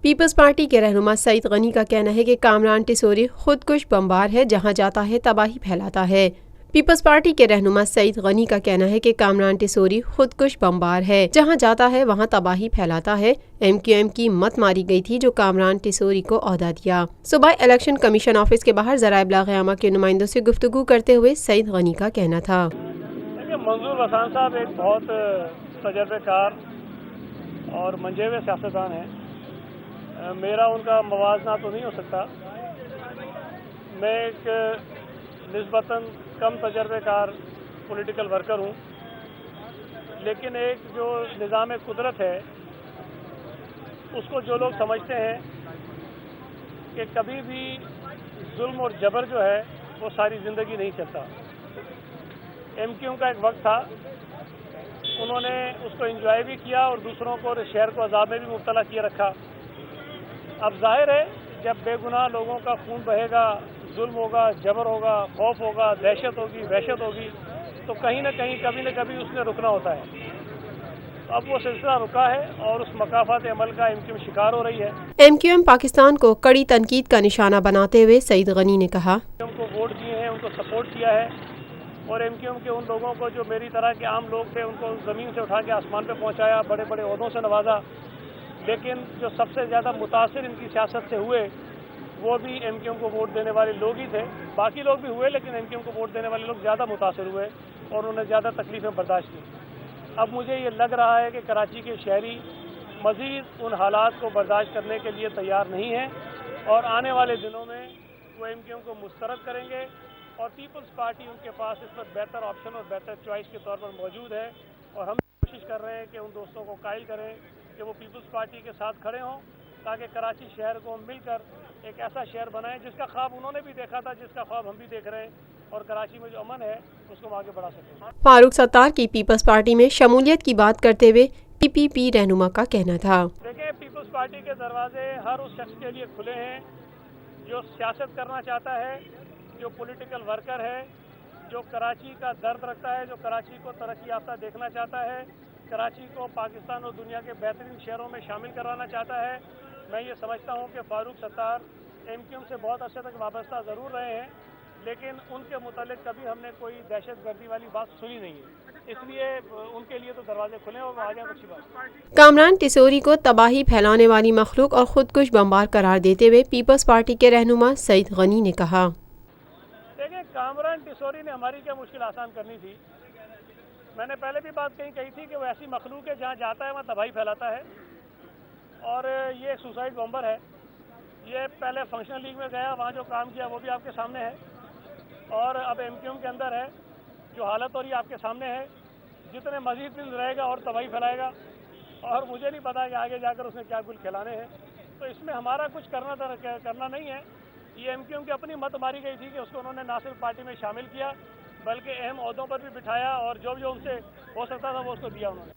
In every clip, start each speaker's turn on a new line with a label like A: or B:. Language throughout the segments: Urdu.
A: پیپلز پارٹی کے رہنما سعید غنی کا کہنا ہے کہ کامران ٹیسوری خودکش بمبار ہے، جہاں جاتا ہے تباہی پھیلاتا ہے۔ پیپلز پارٹی کے رہنما سعید غنی کا کہنا ہے کہ کامران ٹیسوری خودکش بمبار ہے، جہاں جاتا ہے وہاں تباہی پھیلاتا ہے۔ ایم کیو ایم کی مت ماری گئی تھی جو کامران ٹیسوری کو عہدہ دیا۔ صوبائی الیکشن کمیشن آفس کے باہر ذرائع ابلاغ عامہ کے نمائندوں سے گفتگو کرتے ہوئے سعید غنی کا کہنا تھا۔
B: منظور حسان صاحب ایک بہت تجربے کار اور منجھے ہوئے سیاستدان ہیں۔ میرا ان کا موازنہ تو نہیں ہو سکتا۔ میں ایک نسبتاً کم تجربے کار پولیٹیکل ورکر ہوں، لیکن ایک جو نظام قدرت ہے اس کو جو لوگ سمجھتے ہیں کہ کبھی بھی ظلم اور جبر جو ہے وہ ساری زندگی نہیں چلتا۔ ایم کیو ایم کا ایک وقت تھا، انہوں نے اس کو انجوائے بھی کیا اور دوسروں کو اور شہر کو عذاب میں بھی مبتلا کیے رکھا۔ اب ظاہر ہے جب بے گناہ لوگوں کا خون بہے گا، ظلم ہوگا، جبر ہوگا، خوف ہوگا، دہشت ہوگی، وحشت ہوگی، تو کہیں نہ کہیں کبھی نہ کبھی اس نے رکنا ہوتا ہے۔ اب وہ سلسلہ رکا ہے اور اس مکافات عمل کا ایم کیو ایم شکار ہو رہی ہے۔
A: ایم کیو ایم پاکستان کو کڑی تنقید کا نشانہ بناتے ہوئے سعید غنی نے کہا،
B: ان کو ووٹ دیے ہیں، ان کو سپورٹ کیا ہے، اور ایم کیو ایم کے ان لوگوں کو جو میری طرح کے عام لوگ تھے ان کو زمین سے اٹھا کے آسمان پہ پہنچایا، بڑے بڑے عہدوں سے نوازا، لیکن جو سب سے زیادہ متاثر ان کی سیاست سے ہوئے وہ بھی ایم کیو ایم کو ووٹ دینے والے لوگ ہی تھے۔ باقی لوگ بھی ہوئے لیکن ایم کیو ایم کو ووٹ دینے والے لوگ زیادہ متاثر ہوئے اور انہوں نے زیادہ تکلیفیں برداشت کی۔ اب مجھے یہ لگ رہا ہے کہ کراچی کے شہری مزید ان حالات کو برداشت کرنے کے لیے تیار نہیں ہیں، اور آنے والے دنوں میں وہ ایم کیو ایم کو مسترد کریں گے، اور پیپلز پارٹی ان کے پاس اس پر بہتر آپشن اور بہتر چوائس کے طور پر موجود ہے، اور ہم کوشش کر رہے ہیں کہ ان دوستوں کو قائل کریں کہ وہ پیپلز پارٹی کے ساتھ کھڑے ہوں، تاکہ کراچی شہر کو مل کر ایک ایسا شہر بنائیں جس کا خواب انہوں نے بھی دیکھا تھا، جس کا خواب ہم بھی دیکھ رہے ہیں، اور کراچی میں جو امن ہے اس کو ہم آگے بڑھا سکیں۔
A: فاروق ستار کی پیپلز پارٹی میں شمولیت کی بات کرتے ہوئے پی پی رہنما کا کہنا تھا،
B: دیکھیں پیپلز پارٹی کے دروازے ہر اس شخص کے لیے کھلے ہیں جو سیاست کرنا چاہتا ہے، جو پولیٹیکل ورکر ہے، جو کراچی کا درد رکھتا ہے، جو کراچی کو ترقی یافتہ دیکھنا چاہتا ہے، کراچی کو پاکستان اور دنیا کے بہترین شہروں میں شامل کرانا چاہتا ہے۔ میں یہ سمجھتا ہوں کہ Farooq Sattar M Q M سے بہت عرصے تک وابستہ ضرور رہے ہیں، لیکن ان کے متعلق کبھی ہم نے کوئی دہشت گردی والی بات سنی نہیں ہے، اس لیے ان کے لیے تو دروازے کھلے ہیں اور وہ آ جائیں، اچھی بات۔
A: کامران ٹیسوری کو تباہی پھیلانے والی مخلوق اور خودکش بمبار قرار دیتے ہوئے پیپلز پارٹی کے رہنما سعید غنی نے کہا،
B: دیکھیں کامران ٹیسوری نے ہماری کیا مشکل آسان کرنی تھی۔ میں نے پہلے بھی بات کہی تھی کہ وہ ایسی مخلوق ہے جہاں جاتا ہے وہاں تباہی پھیلاتا ہے، اور یہ ایک سوسائڈ بمبر ہے۔ یہ پہلے فنکشنل لیگ میں گیا، وہاں جو کام کیا وہ بھی آپ کے سامنے ہے، اور اب ایم کیو ایم کے اندر ہے، جو حالت ہو رہی ہے آپ کے سامنے ہے۔ جتنے مزید دن رہے گا اور تباہی پھیلائے گا، اور مجھے نہیں پتا کہ آگے جا کر اس نے کیا گل کھلانے ہیں، تو اس میں ہمارا کچھ کرنا نہیں ہے۔ یہ ایم کیو ایم کی اپنی مت ماری گئی تھی کہ اس کو انہوں نے نہ صرف پارٹی میں شامل کیا بلکہ اہم عہدوں پر بھی بٹھایا، اور جو ان سے ہو سکتا تھا وہ اس کو دیا انہوں نے۔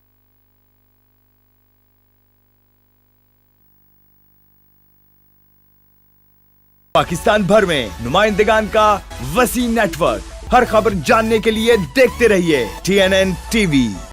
C: پاکستان بھر میں نمائندگان کا وسیع نیٹ ورک، ہر خبر جاننے کے لیے دیکھتے رہیے TNN TV۔